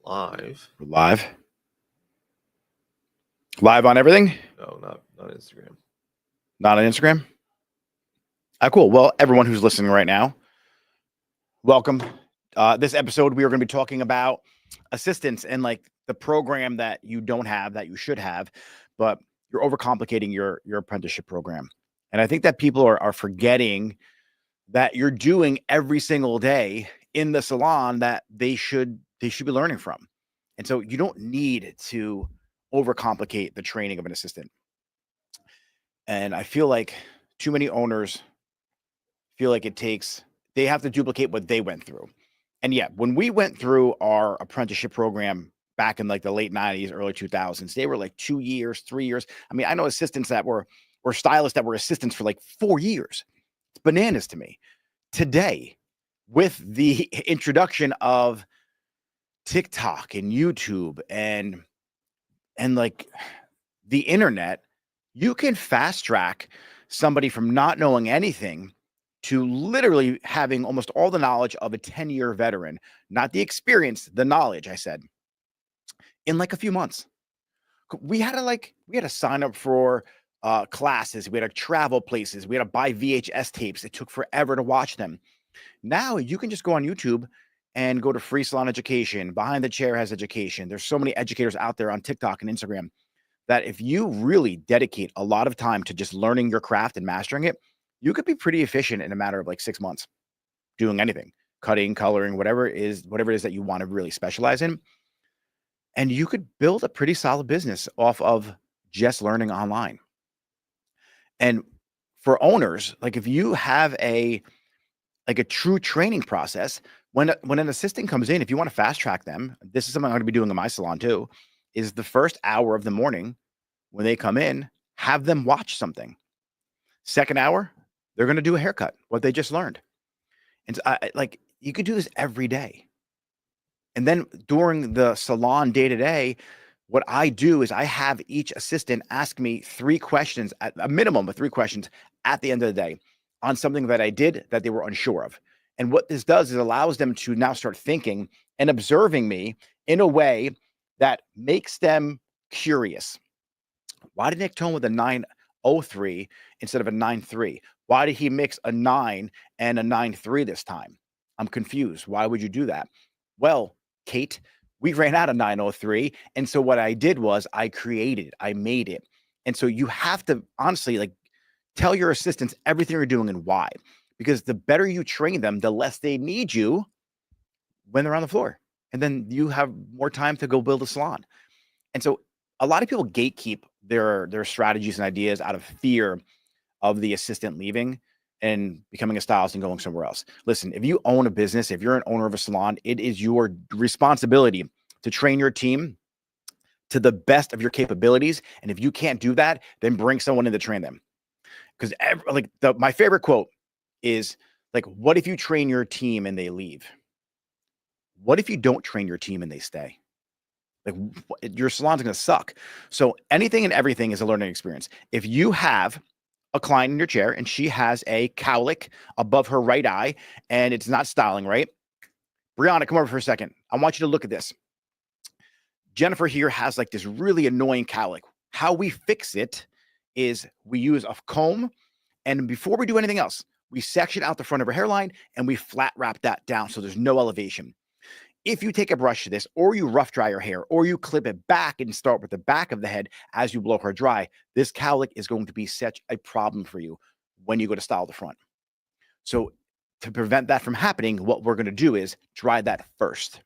Live? We're live. Live on everything? No, not Instagram. Not on Instagram? Cool. Well, everyone who's listening right now, welcome. This episode, we are going to be talking about assistance and like the program that you don't have that you should have, but you're overcomplicating your apprenticeship program. And I think that people are forgetting that you're doing every single day in the salon that they should be learning from. And so you don't need to overcomplicate the training of an assistant. And I feel like too many owners feel like they have to duplicate what they went through. And yeah, when we went through our apprenticeship program back in like the late 90s, early 2000s, they were like 2 years, 3 years. I mean, I know assistants that were stylists that were assistants for like 4 years. It's bananas to me. Today, with the introduction of TikTok and YouTube and like the internet, you can fast track somebody from not knowing anything to literally having almost all the knowledge of a 10-year veteran, not the experience, the knowledge, I said, in like a few months. We had to sign up for classes. We had to travel places. We had to buy VHS tapes. It took forever to watch them. Now you can just go on YouTube and go to Free Salon Education. Behind the Chair has education. There's so many educators out there on TikTok and Instagram that if you really dedicate a lot of time to just learning your craft and mastering it, you could be pretty efficient in a matter of like 6 months doing anything, cutting, coloring, whatever it is that you want to really specialize in. And you could build a pretty solid business off of just learning online. And for owners, like if you have a true training process, when an assistant comes in, if you want to fast track them, this is something I'm going to be doing in my salon too, is the first hour of the morning when they come in, have them watch something. Second hour, they're going to do a haircut, what they just learned. And like you could do this every day. And then during the salon day to day, what I do is I have each assistant ask me 3 questions, at a minimum of 3 questions at the end of the day on something that I did that they were unsure of. And what this does is allows them to now start thinking and observing me in a way that makes them curious. Why did Nick tone with a 903 instead of a 93? Why did he mix a 9 and a 93 this time? I'm confused. Why would you do that? Well, Kate, we ran out of 903. And so what I did was I made it. And so you have to honestly like tell your assistants everything you're doing and why. Because the better you train them, the less they need you when they're on the floor. And then you have more time to go build a salon. And so a lot of people gatekeep their strategies and ideas out of fear of the assistant leaving and becoming a stylist and going somewhere else. Listen, if you own a business, if you're an owner of a salon, it is your responsibility to train your team to the best of your capabilities. And if you can't do that, then bring someone in to train them. Because my favorite quote is like, what if you train your team and they leave? What if you don't train your team and they stay? Like your salon's going to suck. So anything and everything is a learning experience. If you have a client in your chair and she has a cowlick above her right eye and it's not styling right, Brianna, come over for a second. I want you to look at this. Jennifer here has like this really annoying cowlick. How we fix it is we use a comb, and before we do anything else, we section out the front of her hairline and we flat wrap that down so there's no elevation. If you take a brush to this, or you rough dry your hair, or you clip it back and start with the back of the head as you blow her dry, this cowlick is going to be such a problem for you when you go to style the front. So to prevent that from happening, what we're going to do is dry that first.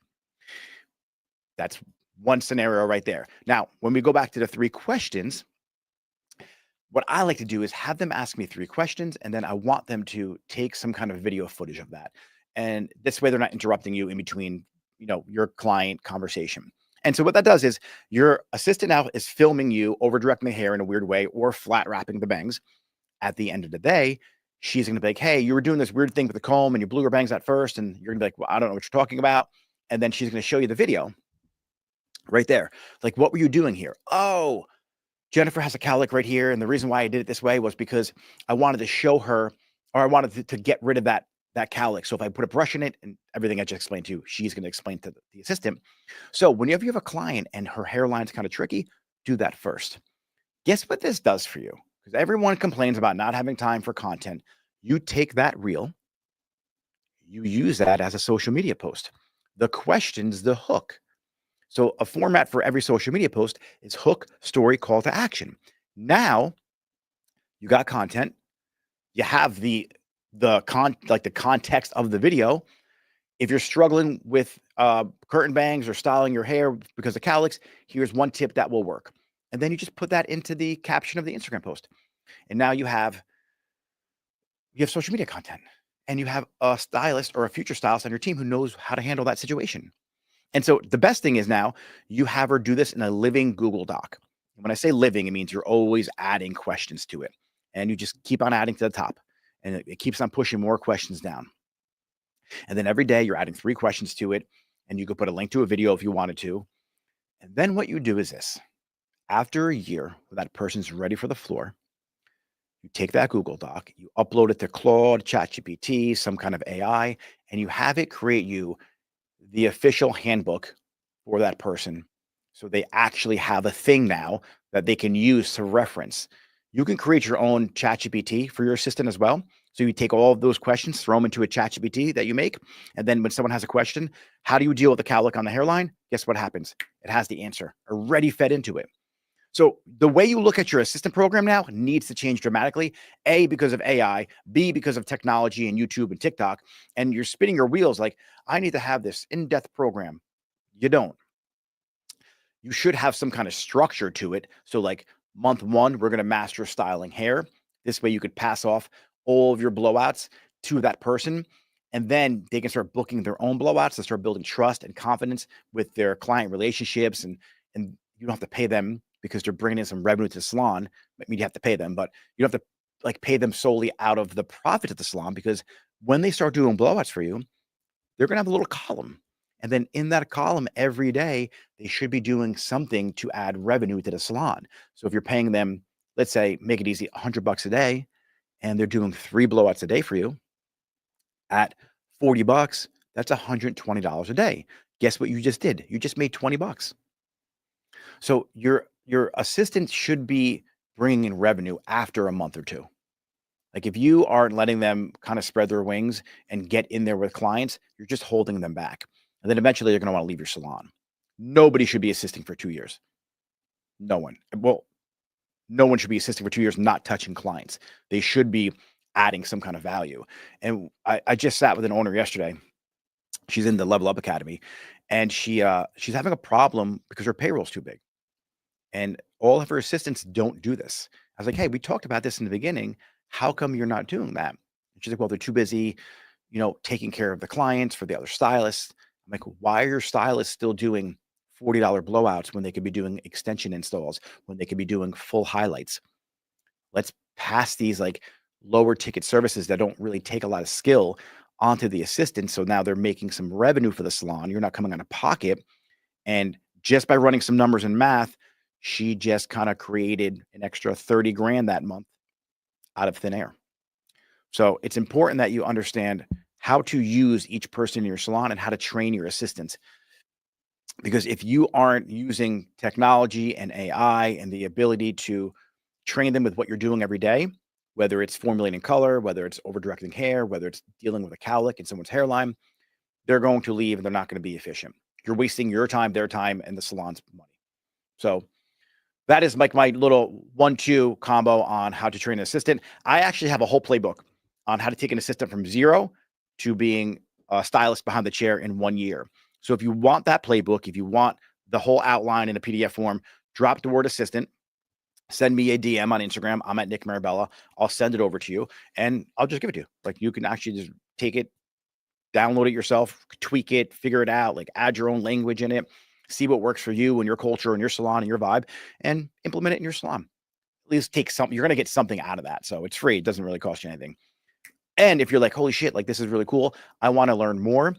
That's one scenario right there. Now, when we go back to the 3 questions, what I like to do is have them ask me 3 questions, and then I want them to take some kind of video footage of that. And this way they're not interrupting you in between your client conversation. And so what that does is your assistant now is filming you over directing the hair in a weird way or flat wrapping the bangs. At the end of the day, she's going to be like, hey, you were doing this weird thing with the comb and you blew your bangs at first. And you're going to be like, well, I don't know what you're talking about. And then she's going to show you the video right there. Like, what were you doing here? Oh, Jennifer has a cowlick right here. And the reason why I did it this way was because I wanted to show her, or I wanted to get rid of that that cowlick. So if I put a brush in it and everything I just explained to you, she's going to explain to the assistant. So whenever you have a client and her hairline's kind of tricky, do that first. Guess what this does for you? Because everyone complains about not having time for content. You take that reel, you use that as a social media post. The question's the hook. So a format for every social media post is hook, story, call to action. Now you got content, you have the context of the video. If you're struggling with curtain bangs or styling your hair because of cowlicks, here's one tip that will work. And then you just put that into the caption of the Instagram post. And now you have social media content, and you have a stylist or a future stylist on your team who knows how to handle that situation. And so the best thing is now you have her do this in a living Google Doc. When I say living, it means you're always adding questions to it, and you just keep on adding to the top, and it keeps on pushing more questions down. And then every day you're adding 3 questions to it, and you could put a link to a video if you wanted to. And then what you do is this. After a year, when that person's ready for the floor, you take that Google Doc, you upload it to Claude, ChatGPT, some kind of AI, and you have it create you the official handbook for that person. So they actually have a thing now that they can use to reference. You can create your own ChatGPT for your assistant as well. So you take all of those questions, throw them into a ChatGPT that you make. And then when someone has a question, how do you deal with the cowlick on the hairline? Guess what happens? It has the answer already fed into it. So the way you look at your assistant program now needs to change dramatically. A, because of AI, B, because of technology and YouTube and TikTok. And you're spinning your wheels like, I need to have this in-depth program. You don't. You should have some kind of structure to it. So like month 1, we're going to master styling hair. This way you could pass off all of your blowouts to that person. And then they can start booking their own blowouts and start building trust and confidence with their client relationships. And you don't have to pay them because they're bringing in some revenue to the salon. I mean, you have to pay them, but you don't have to like pay them solely out of the profit of the salon, because when they start doing blowouts for you, they're going to have a little column. And then in that column every day, they should be doing something to add revenue to the salon. So if you're paying them, let's say, make it easy, $100 a day, and they're doing 3 blowouts a day for you at $40, that's $120 a day. Guess what you just did? You just made $20. So your assistant should be bringing in revenue after a month or 2. Like if you aren't letting them kind of spread their wings and get in there with clients, you're just holding them back. And then eventually they're going to want to leave your salon. Nobody should be assisting for 2 years. No one. Well, no one should be assisting for 2 years, not touching clients. They should be adding some kind of value. And I just sat with an owner yesterday. She's in the Level Up Academy, and she's having a problem because her payroll's too big. And all of her assistants don't do this. I was like, hey, we talked about this in the beginning. How come you're not doing that? And she's like, well, they're too busy, taking care of the clients for the other stylists. I'm like, why are your stylists still doing $40 blowouts when they could be doing extension installs, when they could be doing full highlights? Let's pass these like lower ticket services that don't really take a lot of skill onto the assistant. So now they're making some revenue for the salon. You're not coming out of pocket. And just by running some numbers and math, she just kind of created an extra 30 grand that month out of thin air. So it's important that you understand how to use each person in your salon and how to train your assistants. Because if you aren't using technology and AI and the ability to train them with what you're doing every day, whether it's formulating color, whether it's over directing hair, whether it's dealing with a cowlick in someone's hairline, they're going to leave and they're not going to be efficient. You're wasting your time, their time, and the salon's money. So that is like my little 1-2 combo on how to train an assistant. I actually have a whole playbook on how to take an assistant from 0 to being a stylist behind the chair in 1 year. So if you want that playbook, if you want the whole outline in a PDF form, drop the word assistant, send me a DM on Instagram. I'm at Nick Marabella. I'll send it over to you and I'll just give it to you. Like you can actually just take it, download it yourself, tweak it, figure it out, like add your own language in it, see what works for you and your culture and your salon and your vibe, and implement it in your salon. At least take something. You're going to get something out of that. So it's free. It doesn't really cost you anything. And if you're like, holy shit, like this is really cool, I want to learn more,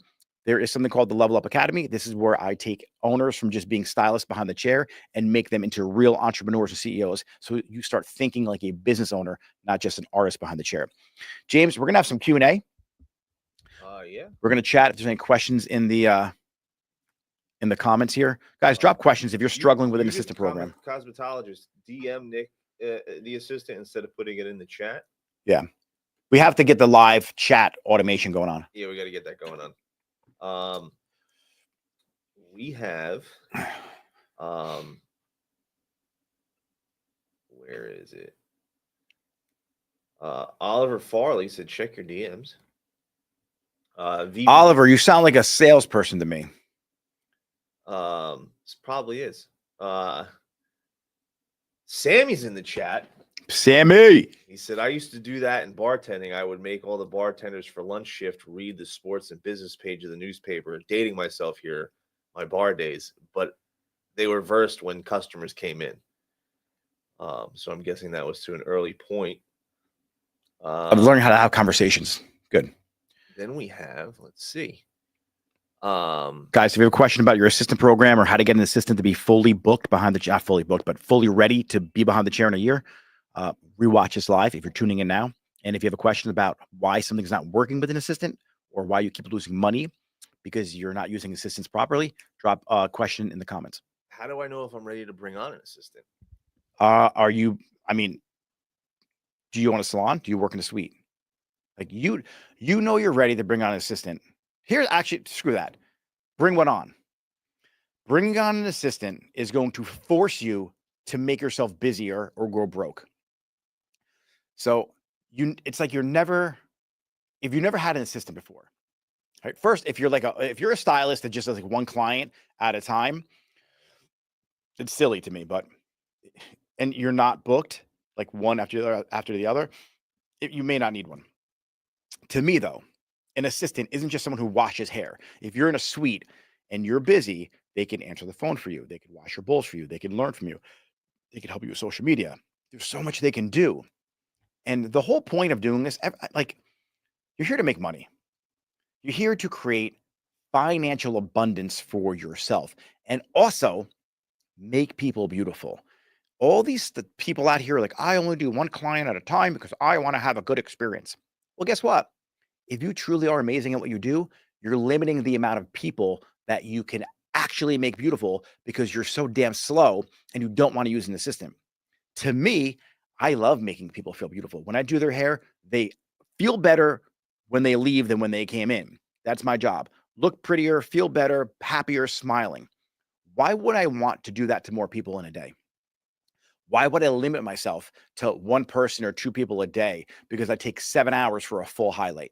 there is something called the Level Up Academy. This is where I take owners from just being stylists behind the chair and make them into real entrepreneurs and CEOs. So you start thinking like a business owner, not just an artist behind the chair. James, we're going to have some Q&A. Yeah. We're gonna chat if there's any questions in the comments here. Guys, drop questions if you're struggling with an assistant program. Cosmetologist, DM Nick, the assistant, instead of putting it in the chat. Yeah. We have to get the live chat automation going on. Yeah, we got to get that going on. We have, where is it? Oliver Farley said, check your DMs. Oliver, you sound like a salesperson to me. This probably is. Sammy's in the chat. Sammy. He said, I used to do that in bartending. I would make all the bartenders for lunch shift read the sports and business page of the newspaper, dating myself here, my bar days, but they were versed when customers came in. So I'm guessing that was to an early point. I'm learning how to have conversations. Good. Then we have, let's see. Guys, if you have a question about your assistant program or how to get an assistant to be fully booked behind the not fully booked, but fully ready to be behind the chair in a year, rewatch this live if you're tuning in now. And if you have a question about why something's not working with an assistant or why you keep losing money because you're not using assistants properly, drop a question in the comments. How do I know if I'm ready to bring on an assistant? Do you own a salon? Do you work in a suite? Like you know you're ready to bring on an assistant. Here, actually, screw that. Bring one on. Bringing on an assistant is going to force you to make yourself busier or go broke. So it's like if you never had an assistant before, right? First, if you're a stylist that just does like one client at a time, it's silly to me, and you're not booked like one after the other, you may not need one. To me, though, an assistant isn't just someone who washes hair. If you're in a suite and you're busy, they can answer the phone for you. They can wash your bowls for you. They can learn from you. They can help you with social media. There's so much they can do. And the whole point of doing this, like, you're here to make money. You're here to create financial abundance for yourself and also make people beautiful. All these people out here are like, I only do one client at a time because I want to have a good experience. Well, guess what? If you truly are amazing at what you do, you're limiting the amount of people that you can actually make beautiful because you're so damn slow and you don't want to use an assistant. To me, I love making people feel beautiful. When I do their hair, they feel better when they leave than when they came in. That's my job. Look prettier, feel better, happier, smiling. Why would I want to do that to more people in a day? Why would I limit myself to one person or two people a day because I take 7 hours for a full highlight?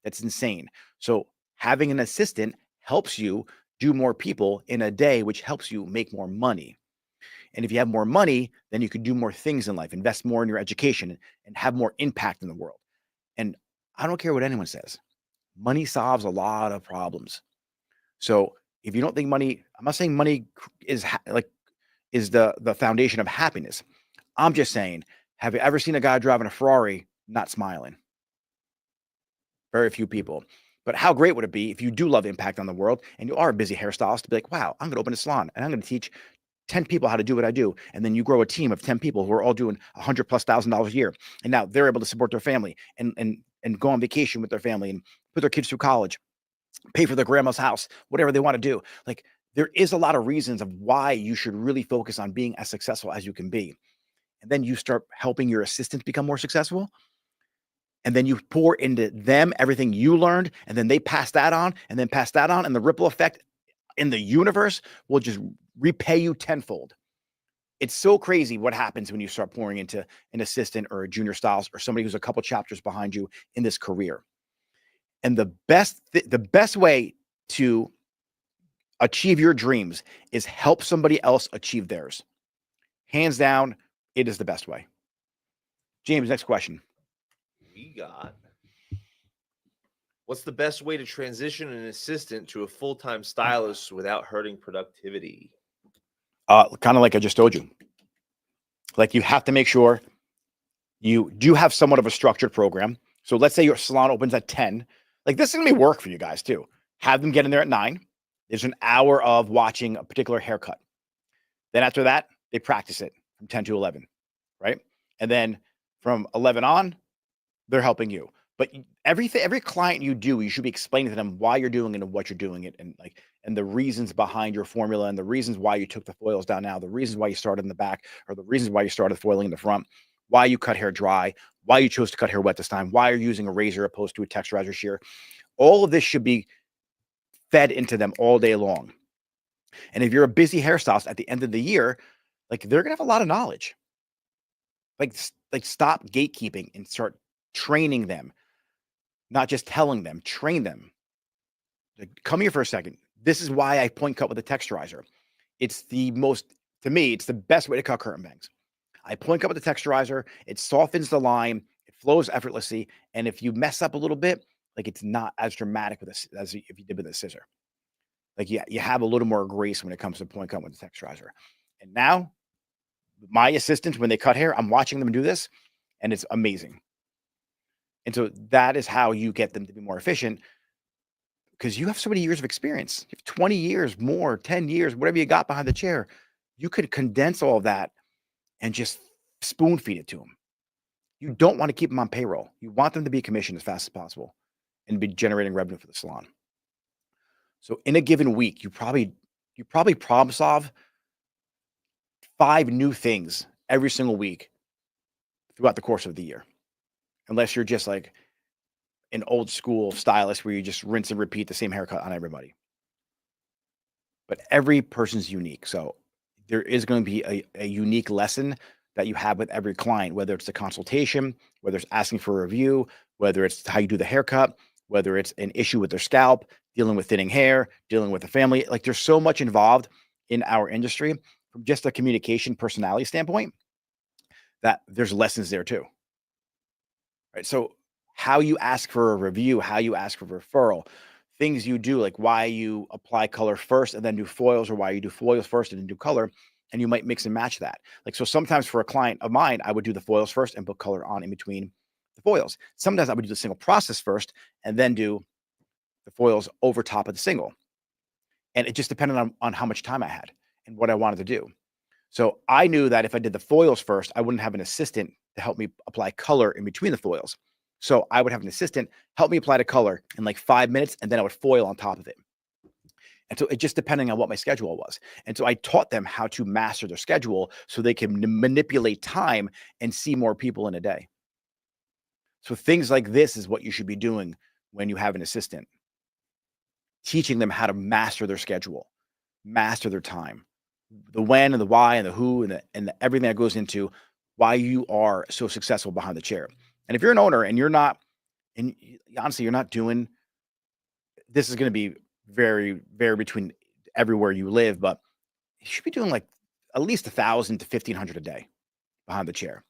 That's insane. So having an assistant helps you do more people in a day, which helps you make more money. And if you have more money, then you can do more things in life, invest more in your education, and have more impact in the world. And I don't care what anyone says. Money solves a lot of problems. So if you don't think money, I'm not saying money is the foundation of happiness. I'm just saying, have you ever seen a guy driving a Ferrari not smiling? Very few people. But how great would it be if you do love impact on the world and you are a busy hairstylist to be like, wow, I'm going to open a salon and I'm going to teach 10 people how to do what I do. And then you grow a team of 10 people who are all doing $100,000+ a year. And now they're able to support their family and go on vacation with their family and put their kids through college, pay for their grandma's house, whatever they want to do. Like, there is a lot of reasons of why you should really focus on being as successful as you can be. And then you start helping your assistants become more successful. And then you pour into them everything you learned, and then they pass that on, and then pass that on, and the ripple effect in the universe will just repay you tenfold. It's so crazy what happens when you start pouring into an assistant or a junior stylist or somebody who's a couple chapters behind you in this career. And the best way to achieve your dreams is help somebody else achieve theirs. Hands down, it is the best way. James, next question. We got, what's the best way to transition an assistant to a full-time stylist without hurting productivity? Kind of like I just told you. Like, you have to make sure you do have somewhat of a structured program. So let's say your salon opens at 10. Like, this is going to be work for you guys too. Have them get in there at 9. There's an hour of watching a particular haircut. Then after that, they practice it from 10 to 11, right? And then from 11 on, they're helping you. But every client you do, you should be explaining to them why you're doing it and what you're doing it, and the reasons behind your formula, and the reasons why you took the foils down now, the reasons why you started in the back, or the reasons why you started foiling in the front, why you cut hair dry, why you chose to cut hair wet this time, why you're using a razor opposed to a texturizer shear. All of this should be fed into them all day long. And if you're a busy hairstylist at the end of the year, like, they're gonna have a lot of knowledge. Like stop gatekeeping and start training them, not just telling them, train them. Like, come here for a second. This is why I point cut with a texturizer. It's to me, it's the best way to cut curtain bangs. I point cut with the texturizer. It softens the line. It flows effortlessly. And if you mess up a little bit, like, it's not as dramatic with this as if you did with a scissor. Like, you have a little more grace when it comes to point cut with the texturizer. And now, my assistants, when they cut hair, I'm watching them do this, and it's amazing. And so that is how you get them to be more efficient, because you have so many years of experience. You have 20 years more, 10 years, whatever you got behind the chair. You could condense all of that and just spoon feed it to them. You don't want to keep them on payroll. You want them to be commissioned as fast as possible and be generating revenue for the salon. So in a given week, you probably problem solve 5 new things every single week throughout the course of the year. Unless you're just like an old school stylist where you just rinse and repeat the same haircut on everybody. But every person's unique. So there is going to be a unique lesson that you have with every client, whether it's a consultation, whether it's asking for a review, whether it's how you do the haircut, whether it's an issue with their scalp, dealing with thinning hair, dealing with the family. Like, there's so much involved in our industry from just a communication personality standpoint that there's lessons there too. Right? So how you ask for a review, how you ask for referral, things you do, like why you apply color first and then do foils, or why you do foils first and then do color, and you might mix and match that. Like, so sometimes for a client of mine, I would do the foils first and put color on in between the foils. Sometimes I would do the single process first and then do the foils over top of the single. And it just depended on how much time I had and what I wanted to do. So I knew that if I did the foils first, I wouldn't have an assistant to help me apply color in between the foils. So I would have an assistant help me apply the color in like 5 minutes, and then I would foil on top of it. And so it just depending on what my schedule was. And so I taught them how to master their schedule so they can manipulate time and see more people in a day. So things like this is what you should be doing when you have an assistant. Teaching them how to master their schedule, master their time, the when and the why and the who and the everything that goes into why you are so successful behind the chair. And if you're an owner and you're not, and honestly, you're not doing, this is going to be very, very between everywhere you live, but you should be doing like at least 1,000 to 1,500 a day behind the chair,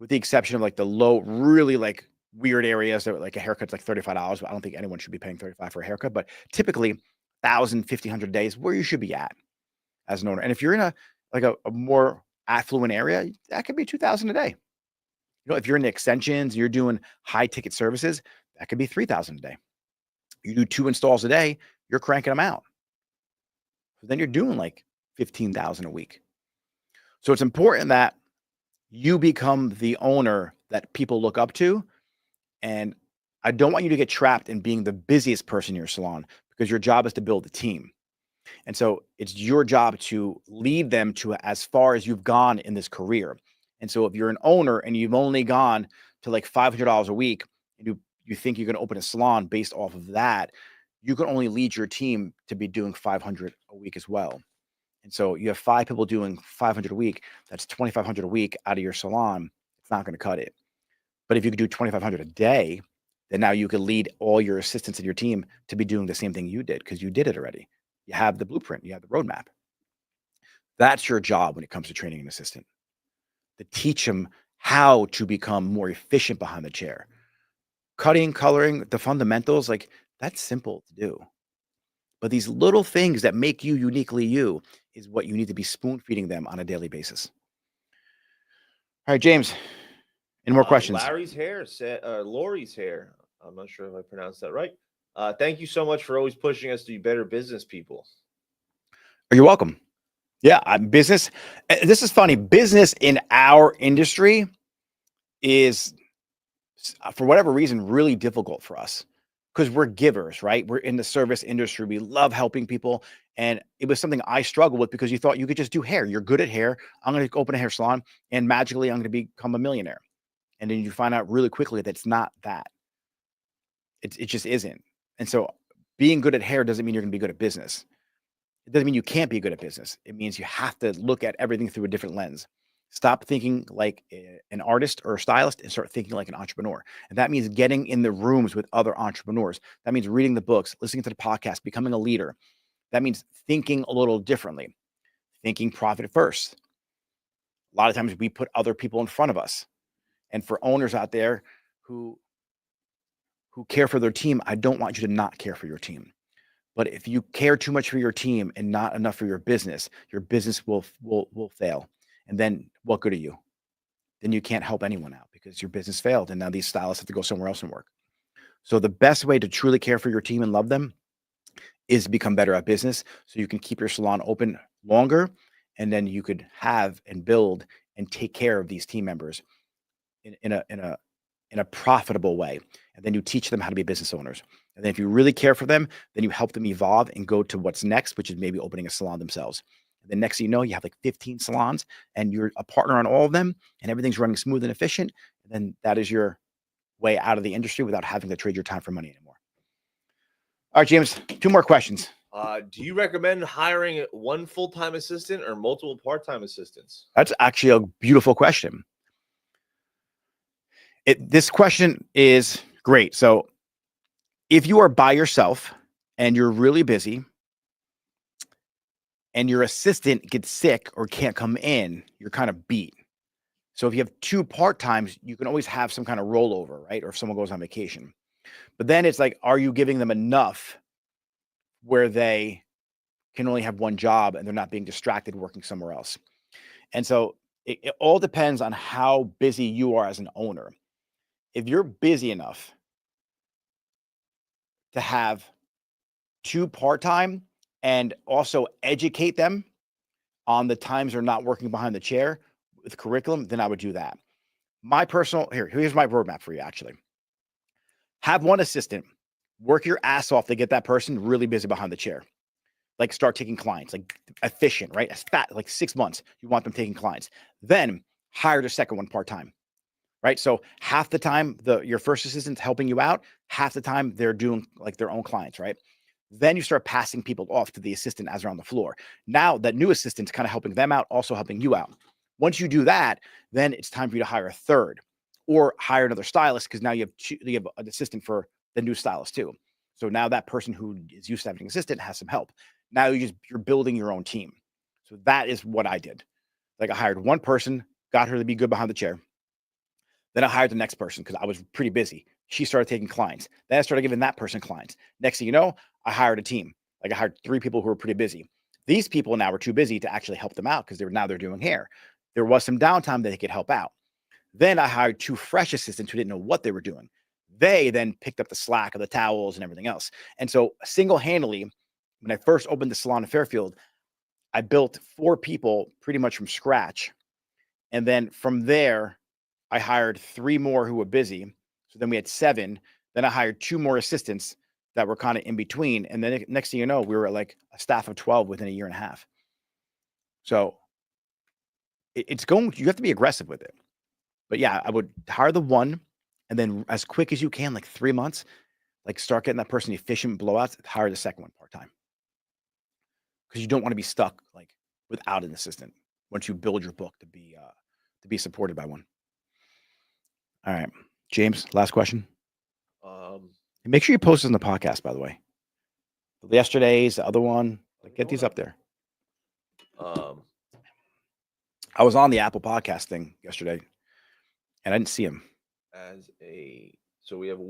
with the exception of like the low, really like weird areas that like a haircut's like $35, but I don't think anyone should be paying $35 for a haircut. But typically 1,000, 1,500 days where you should be at as an owner. And if you're in a more affluent area, that could be 2,000 a day. You know, if you're in the extensions, you're doing high ticket services, that could be 3,000 a day. You do 2 installs a day, you're cranking them out. So then you're doing like 15,000 a week. So it's important that you become the owner that people look up to. And I don't want you to get trapped in being the busiest person in your salon, because your job is to build a team. And so it's your job to lead them to as far as you've gone in this career. And so if you're an owner and you've only gone to like $500 a week, and you think you're going to open a salon based off of that, you can only lead your team to be doing 500 a week as well. And so you have 5 people doing 500 a week. That's 2,500 a week out of your salon. It's not going to cut it. But if you could do 2,500 a day, then now you could lead all your assistants in your team to be doing the same thing you did, because you did it already. You have the blueprint, you have the roadmap. That's your job when it comes to training an assistant, to teach them how to become more efficient behind the chair. Cutting, coloring, the fundamentals, like, that's simple to do. But these little things that make you uniquely you is what you need to be spoon feeding them on a daily basis. All right, James, any more questions? Larry's hair, Lori's hair. I'm not sure if I pronounced that right. Thank you so much for always pushing us to be better business people. You're welcome. Yeah, business. This is funny. Business in our industry is for whatever reason, really difficult for us because we're givers, right? We're in the service industry. We love helping people. And it was something I struggled with because you thought you could just do hair. You're good at hair. I'm going to open a hair salon and magically I'm going to become a millionaire. And then you find out really quickly that it's not that. It just isn't. And so being good at hair doesn't mean you're going to be good at business. It doesn't mean you can't be good at business. It means you have to look at everything through a different lens. Stop thinking like an artist or a stylist and start thinking like an entrepreneur. And that means getting in the rooms with other entrepreneurs. That means reading the books, listening to the podcast, becoming a leader. That means thinking a little differently, thinking profit first. A lot of times we put other people in front of us. And for owners out there who care for their team, I don't want you to not care for your team. But if you care too much for your team and not enough for your business will fail. And then what good are you? Then you can't help anyone out because your business failed. And now these stylists have to go somewhere else and work. So the best way to truly care for your team and love them is to become better at business so you can keep your salon open longer. And then you could have and build and take care of these team members in a profitable way. And then you teach them how to be business owners. And then if you really care for them, then you help them evolve and go to what's next, which is maybe opening a salon themselves. And then next thing you know, you have like 15 salons and you're a partner on all of them and everything's running smooth and efficient. And then that is your way out of the industry without having to trade your time for money anymore. All right, James, 2 more questions. Do you recommend hiring one full-time assistant or multiple part-time assistants? That's actually a beautiful question. This question is great. So if you are by yourself and you're really busy and your assistant gets sick or can't come in, you're kind of beat. So if you have 2 part-times, you can always have some kind of rollover, right? Or if someone goes on vacation. But then it's like, are you giving them enough where they can only have one job and they're not being distracted working somewhere else? And so it all depends on how busy you are as an owner. If you're busy enough to have 2 part-time and also educate them on the times they're not working behind the chair with curriculum, then I would do that. Here's my roadmap for you, actually. Have one assistant, work your ass off to get that person really busy behind the chair. Like start taking clients, like efficient, right? As fat, like 6 months, you want them taking clients. Then hire the second one part-time. Right. So half the time your first assistant's helping you out, half the time they're doing like their own clients, right? Then you start passing people off to the assistant as they're on the floor. Now that new assistant's kind of helping them out, also helping you out. Once you do that, then it's time for you to hire a third or hire another stylist because now you have an assistant for the new stylist too. So now that person who is used to having an assistant has some help. Now you're building your own team. So that is what I did. Like I hired one person, got her to be good behind the chair. Then I hired the next person because I was pretty busy. She started taking clients. Then I started giving that person clients. Next thing you know, I hired a team. Like I hired 3 people who were pretty busy. These people now were too busy to actually help them out because they're doing hair. There was some downtime that they could help out. Then I hired 2 fresh assistants who didn't know what they were doing. They then picked up the slack of the towels and everything else. And so single-handedly, when I first opened the salon in Fairfield, I built 4 people pretty much from scratch. And then from there, I hired 3 more who were busy. So then we had 7. Then I hired 2 more assistants that were kind of in between. And then next thing you know, we were at like a staff of 12 within a year and a half. So you have to be aggressive with it. But yeah, I would hire the one and then as quick as you can, like 3 months, like start getting that person efficient blowouts, hire the second one part-time. Because you don't want to be stuck like without an assistant once you build your book to be supported by one. All right, James, last question. And make sure you post this on the podcast, by the way. Yesterday's, the other one, like get these up there. I was on the Apple podcast thing yesterday and I didn't see him. So we have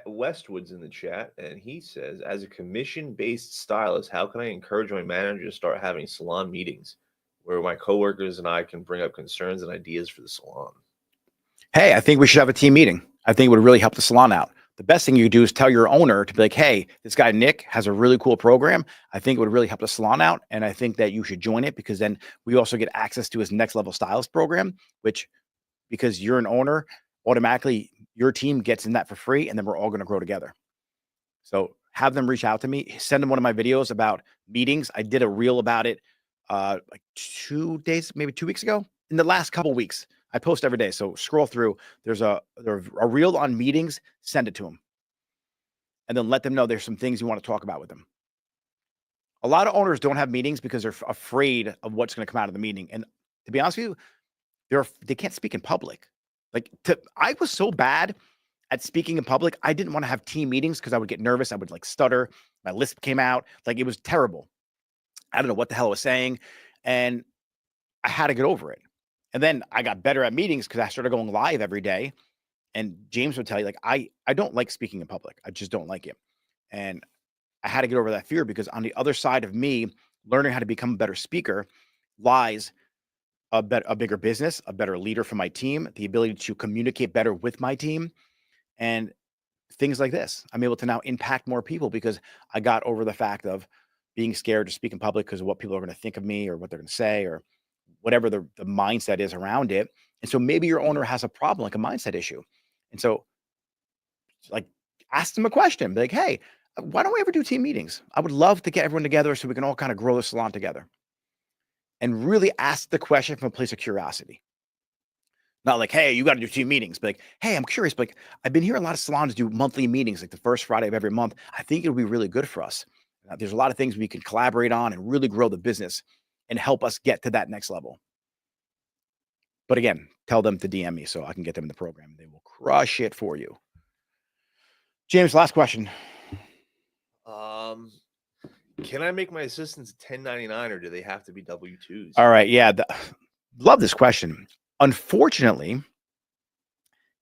Westwood's in the chat, and he says, as a commission-based stylist, how can I encourage my manager to start having salon meetings where my coworkers and I can bring up concerns and ideas for the salon? Hey, I think we should have a team meeting. I think it would really help the salon out. The best thing you could do is tell your owner to be like, hey, this guy, Nick, has a really cool program. I think it would really help the salon out. And I think that you should join it because then we also get access to his next level stylist program, which because you're an owner, automatically your team gets in that for free, and then we're all going to grow together. So have them reach out to me, send them one of my videos about meetings. I did a reel about it like 2 days, maybe 2 weeks ago. In the last couple weeks, I post every day. So scroll through. There's a reel on meetings. Send it to them, and then let them know there's some things you want to talk about with them. A lot of owners don't have meetings because they're afraid of what's going to come out of the meeting. And to be honest with you, they can't speak in public. I was so bad at speaking in public. I didn't want to have team meetings because I would get nervous. I would like stutter. My lisp came out. Like, it was terrible. I don't know what the hell I was saying. And I had to get over it. And then I got better at meetings because I started going live every day. And James would tell you, like, I don't like speaking in public. I just don't like it. And I had to get over that fear, because on the other side of me learning how to become a better speaker lies a bigger business, a better leader for my team, the ability to communicate better with my team, and things like this. I'm able to now impact more people because I got over the fact of being scared to speak in public because of what people are going to think of me or what they're going to say or whatever the mindset is around it. And so maybe your owner has a problem, like a mindset issue. And so, like, ask them a question. Be like, hey, why don't we ever do team meetings? I would love to get everyone together so we can all kind of grow the salon together. And really ask the question from a place of curiosity. Not like, hey, you got to do team meetings. But like, hey, I'm curious. But like, I've been hearing a lot of salons do monthly meetings, like the first Friday of every month. I think it'll be really good for us. There's a lot of things we can collaborate on and really grow the business and help us get to that next level. But again, tell them to DM me so I can get them in the program. They will crush it for you. James, last question. Can I make my assistants 1099 or do they have to be W-2s? All right. Yeah. Love this question. Unfortunately,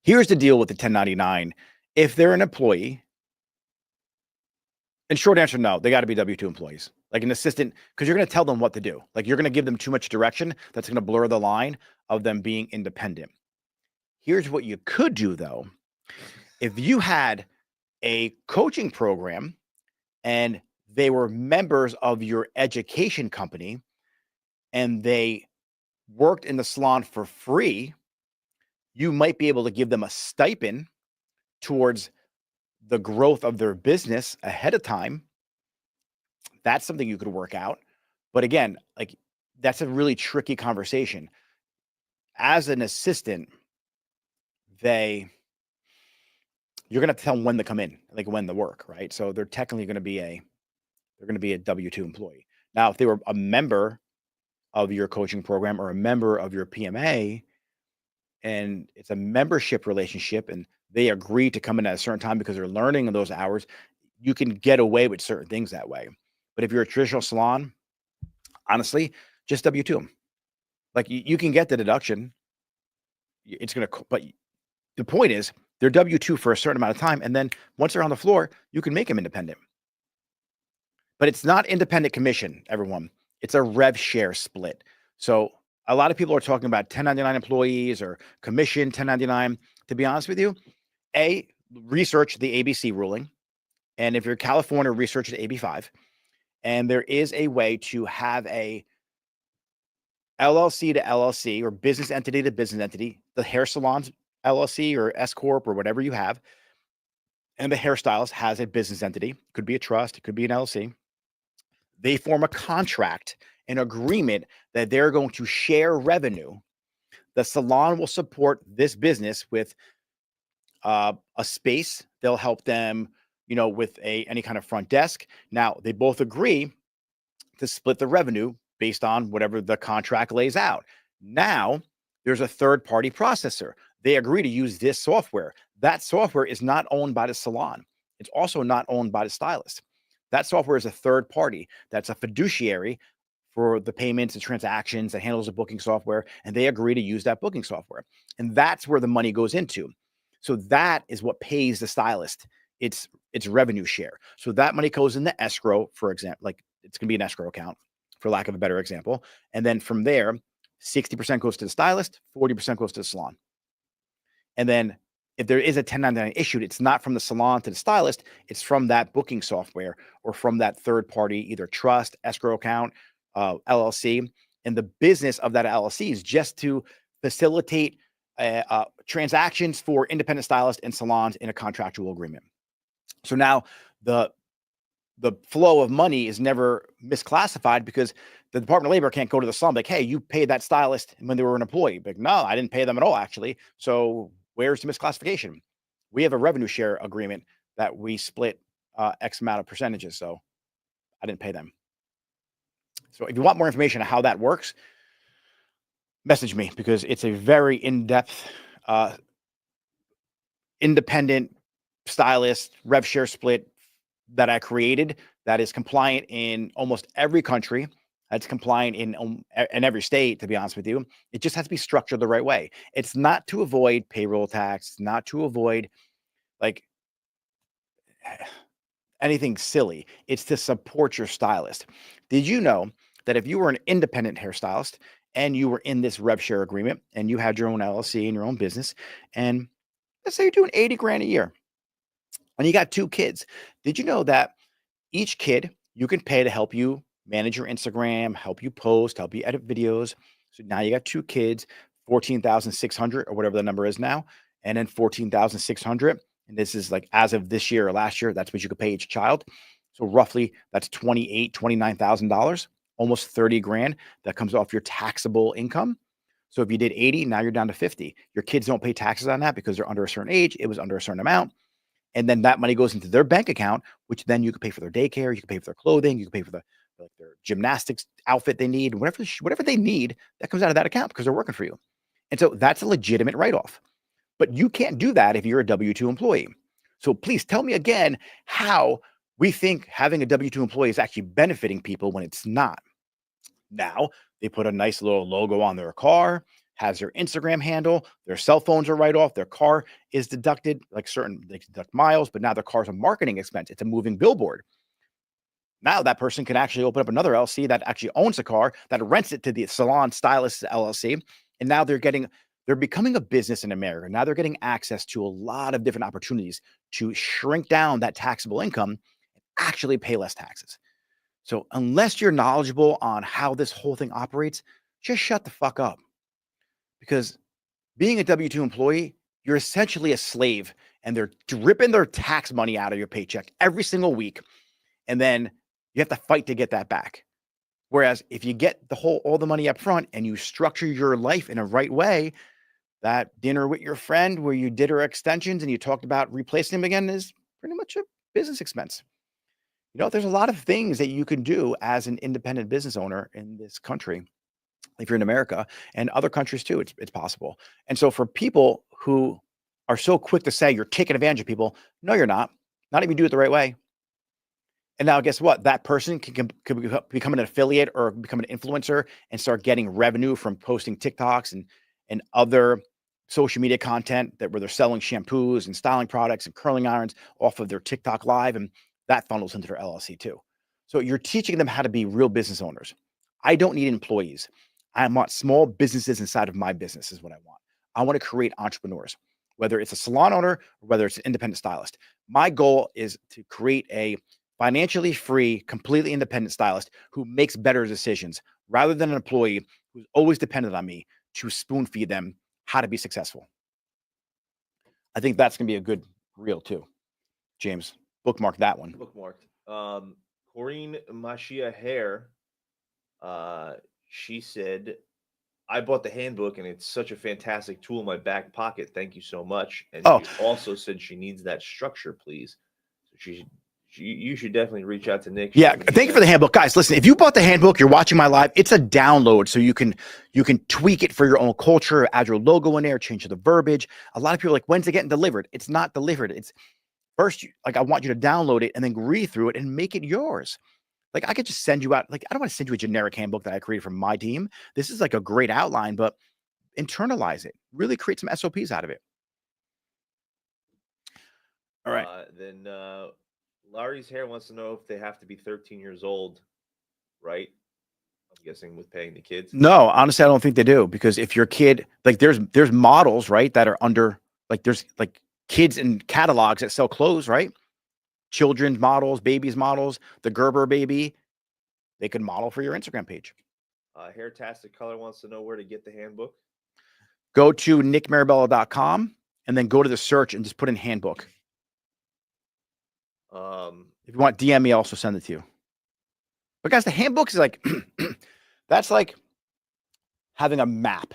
here's the deal with the 1099. If they're an employee, and short answer, no, they got to be W-2 employees, like an assistant, because you're going to tell them what to do. Like, you're going to give them too much direction. That's going to blur the line of them being independent. Here's what you could do, though. If you had a coaching program and they were members of your education company and they worked in the salon for free, you might be able to give them a stipend towards the growth of their business ahead of time. That's something you could work out. But again, like, that's a really tricky conversation. As an assistant, you're going to tell them when to come in, like when to work, right? So they're technically going to be a W-2 employee. Now, if they were a member of your coaching program or a member of your PMA, and it's a membership relationship and they agree to come in at a certain time because they're learning in those hours, you can get away with certain things that way. But if you're a traditional salon, honestly, just W-2 them. Like, you can get the deduction. But the point is, they're W-2 for a certain amount of time. And then once they're on the floor, you can make them independent. But it's not independent commission, everyone. It's a rev share split. So a lot of people are talking about 1099 employees or commission 1099. To be honest with you, research the ABC ruling. And if you're California, research the AB5. And there is a way to have a LLC to LLC or business entity to business entity, the hair salons LLC or S Corp or whatever you have. And the hairstylist has a business entity. Could be a trust. It could be an LLC. They form a contract, an agreement that they're going to share revenue. The salon will support this business with a space. They'll help them, with any kind of front desk. Now, they both agree to split the revenue based on whatever the contract lays out. Now, there's a third-party processor. They agree to use this software. That software is not owned by the salon. It's also not owned by the stylist. That software is a third party. That's a fiduciary for the payments and transactions that handles the booking software, and they agree to use that booking software. And that's where the money goes into. So that is what pays the stylist. It's revenue share. So that money goes in the escrow, for example, like it's going to be an escrow account, for lack of a better example. And then from there, 60% goes to the stylist, 40% goes to the salon. And then if there is a 1099 issued, it's not from the salon to the stylist, it's from that booking software or from that third party, either trust, escrow account, LLC. And the business of that LLC is just to facilitate transactions for independent stylists and salons in a contractual agreement. So now the flow of money is never misclassified because the Department of Labor can't go to the salon like, hey, you paid that stylist when they were an employee. Like, no, I didn't pay them at all, actually. So where's the misclassification? We have a revenue share agreement that we split X amount of percentages. So I didn't pay them. So if you want more information on how that works, message me because it's a very in-depth, independent stylist rev share split that I created that is compliant in almost every country. That's compliant in every state, to be honest with you. It just has to be structured the right way. It's not to avoid payroll tax, not to avoid like anything silly. It's to support your stylist. Did you know that if you were an independent hairstylist and you were in this rev share agreement and you had your own LLC and your own business, and let's say you're doing 80 grand a year and you got 2 kids, did you know that each kid you can pay to help you manage your Instagram, help you post, help you edit videos? So now you got 2 kids, 14,600 or whatever the number is now, and then 14,600. And this is like as of this year or last year, that's what you could pay each child. So roughly that's $29,000, almost 30 grand that comes off your taxable income. So if you did 80, now you're down to 50. Your kids don't pay taxes on that because they're under a certain age. It was under a certain amount. And then that money goes into their bank account, which then you can pay for their daycare, you can pay for their clothing, you can pay for their gymnastics outfit they need, whatever they need, that comes out of that account because they're working for you. And so that's a legitimate write-off. But you can't do that if you're a W-2 employee. So please tell me again how we think having a W-2 employee is actually benefiting people when it's not. Now, they put a nice little logo on their car, has their Instagram handle, their cell phones are right off, their car is deducted, like they deduct miles, but now their car's a marketing expense. It's a moving billboard. Now that person can actually open up another LLC that actually owns a car, that rents it to the salon stylist LLC. And now they're becoming a business in America. Now they're getting access to a lot of different opportunities to shrink down that taxable income and actually pay less taxes. So unless you're knowledgeable on how this whole thing operates, just shut the fuck up. Because being a W-2 employee, you're essentially a slave and they're dripping their tax money out of your paycheck every single week. And then you have to fight to get that back. Whereas if you get all the money up front and you structure your life in a right way, that dinner with your friend where you did her extensions and you talked about replacing them again is pretty much a business expense. You know, there's a lot of things that you can do as an independent business owner in this country. If you're in America and other countries too, it's possible. And so for people who are so quick to say you're taking advantage of people, no, you're not. Not if you do it the right way. And now guess what? That person can become an affiliate or become an influencer and start getting revenue from posting TikToks and other social media content where they're selling shampoos and styling products and curling irons off of their TikTok live. And that funnels into their LLC too. So you're teaching them how to be real business owners. I don't need employees. I want small businesses inside of my business is what I want. I want to create entrepreneurs, whether it's a salon owner or whether it's an independent stylist. My goal is to create a financially free, completely independent stylist who makes better decisions rather than an employee who's always dependent on me to spoon feed them how to be successful. I think that's going to be a good reel too. James, bookmark that one. Bookmarked. Corinne Mashia Hair, she said, I bought the handbook and it's such a fantastic tool in my back pocket. Thank you so much. And she also said she needs that structure, please. So you should definitely reach out to Nick. Yeah, thank you for the handbook. Guys, listen, if you bought the handbook, you're watching my live, it's a download so you can tweak it for your own culture, add your logo in there, change the verbiage. A lot of people are like, when's it getting delivered? It's not delivered. It's first, I want you to download it and then read through it and make it yours. Like I could just send you out, I don't want to send you a generic handbook that I created for my team. This is like a great outline, but internalize it. Really create some SOPs out of it. All right. Then Larry's Hair wants to know if they have to be 13 years old, right? I'm guessing with paying the kids. No, honestly, I don't think they do because if your kid, like there's models, right, that are under, like there's like kids in catalogs that sell clothes, right? Children's models, babies models, the Gerber baby, they could model for your Instagram page. Hairtastic Color wants to know where to get the handbook. Go to nickmarabella.com and then go to the search and just put in handbook. If you want, DM me, I'll also send it to you. But guys, the handbook is like, that's like having a map,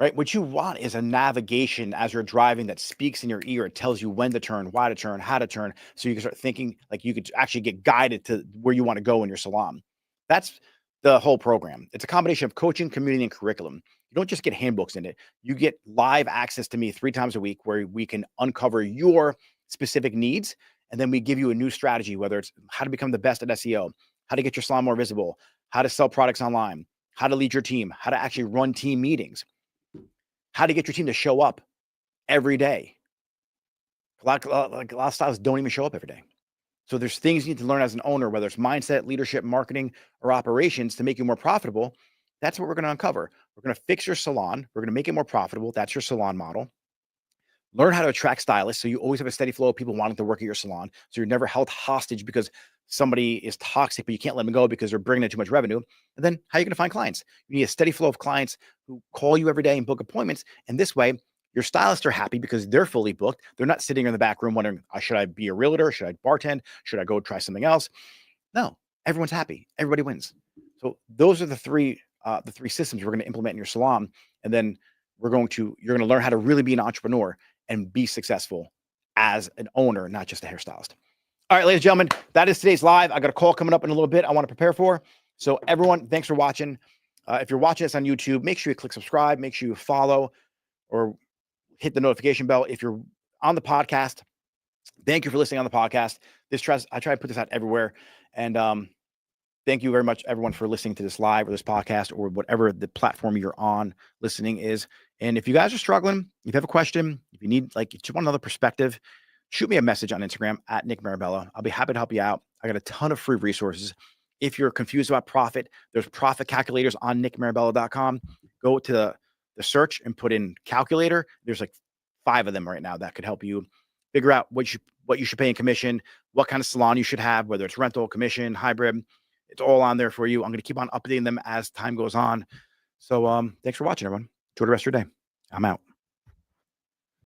right? What you want is a navigation as you're driving that speaks in your ear. It tells you when to turn, why to turn, how to turn. So you can start thinking like you could actually get guided to where you want to go in your salon. That's the whole program. It's a combination of coaching, community, and curriculum. You don't just get handbooks in it. You get live access to me 3 times a week where we can uncover your specific needs. And then we give you a new strategy, whether it's how to become the best at SEO, how to get your salon more visible, how to sell products online, how to lead your team, how to actually run team meetings, how to get your team to show up every day. A lot of stylists don't even show up every day. So there's things you need to learn as an owner, whether it's mindset, leadership, marketing, or operations to make you more profitable. That's what we're going to uncover. We're going to fix your salon. We're going to make it more profitable. That's your salon model. Learn how to attract stylists so you always have a steady flow of people wanting to work at your salon. So you're never held hostage because somebody is toxic, but you can't let them go because they're bringing in too much revenue. And then how are you going to find clients? You need a steady flow of clients who call you every day and book appointments. And this way, your stylists are happy because they're fully booked. They're not sitting in the back room wondering, should I be a realtor? Should I bartend? Should I go try something else? No, everyone's happy. Everybody wins. So those are the three systems we're going to implement in your salon. And then you're going to learn how to really be an entrepreneur and be successful as an owner, not just a hairstylist. All right, ladies and gentlemen, that is today's live. I got a call coming up in a little bit I want to prepare for. So everyone, thanks for watching. If you're watching this on YouTube, make sure you click subscribe, make sure you follow or hit the notification bell. If you're on the podcast, thank you for listening on the podcast. I try to put this out everywhere. And thank you very much, everyone, for listening to this live or this podcast or whatever the platform you're on listening is. And if you guys are struggling, if you have a question, if you need, just want another perspective, shoot me a message on Instagram at Nick Marabella. I'll be happy to help you out. I got a ton of free resources. If you're confused about profit, there's profit calculators on nickmarabella.com. Go to the search and put in calculator. There's 5 of them right now that could help you figure out what you should pay in commission, what kind of salon you should have, whether it's rental, commission, hybrid. It's all on there for you. I'm going to keep on updating them as time goes on. So thanks for watching, everyone. Enjoy the rest of your day. I'm out.